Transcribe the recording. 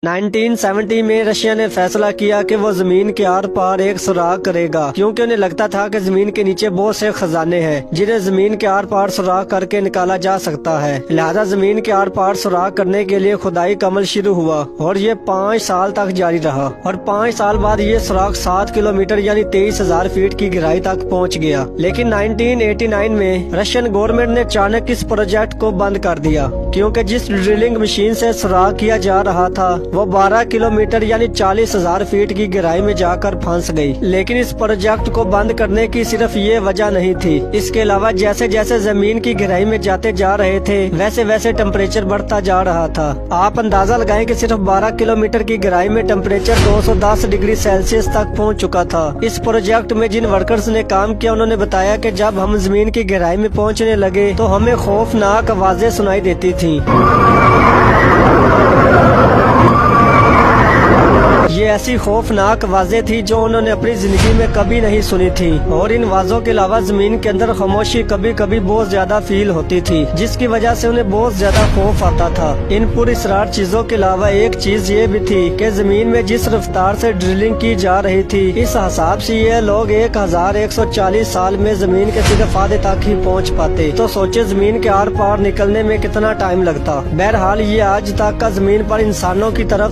1970 में रशिया ने फैसला किया कि वो जमीन के आर पार एक सुराग करेगा, क्योंकि उन्हें लगता था कि जमीन के नीचे बहुत से खजाने हैं जिन्हें जमीन के आर पार सुराग करके निकाला जा सकता है। लिहाजा जमीन के आर पार सुराग करने के लिए खुदाई का अमल शुरू हुआ और ये 5 साल तक जारी रहा और 5 साल बाद ये सुराग 7 किलोमीटर यानी 23,000 फीट की गहराई तक पहुँच गया। लेकिन 1989 में रशियन गवर्नमेंट ने अचानक इस प्रोजेक्ट को बंद कर दिया, क्योंकि जिस ड्रिलिंग मशीन से सुराग किया जा रहा था वो 12 किलोमीटर यानी 40,000 फीट की गहराई में जाकर फंस गई। लेकिन इस प्रोजेक्ट को बंद करने की सिर्फ ये वजह नहीं थी, इसके अलावा जैसे जैसे जमीन की गहराई में जाते जा रहे थे वैसे वैसे टेम्परेचर बढ़ता जा रहा था। आप अंदाजा लगाएं कि सिर्फ 12 किलोमीटर की गहराई में टेम्परेचर 210 डिग्री सेल्सियस तक पहुंच चुका था। इस प्रोजेक्ट में जिन वर्कर्स ने काम किया उन्होंने बताया कि जब हम जमीन की गहराई में पहुंचने लगे तो हमें खौफनाक आवाजें सुनाई देती थी। ये ऐसी खौफनाक आवाजें थी जो उन्होंने अपनी जिंदगी में कभी नहीं सुनी थी, और इन आवाजों के अलावा जमीन के अंदर खामोशी कभी कभी बहुत ज्यादा फील होती थी, जिसकी वजह से उन्हें बहुत ज्यादा खौफ आता था। इन पुरअसरार चीजों के अलावा एक चीज ये भी थी कि जमीन में जिस रफ्तार से ड्रिलिंग की जा रही थी, इस हिसाब से ये लोग 1140 साल में जमीन के सिर्फ आधे तक ही पहुँच पाते। तो सोचे जमीन के आर पार निकलने में कितना टाइम लगता। बहरहाल ये आज तक का जमीन पर इंसानों की तरफ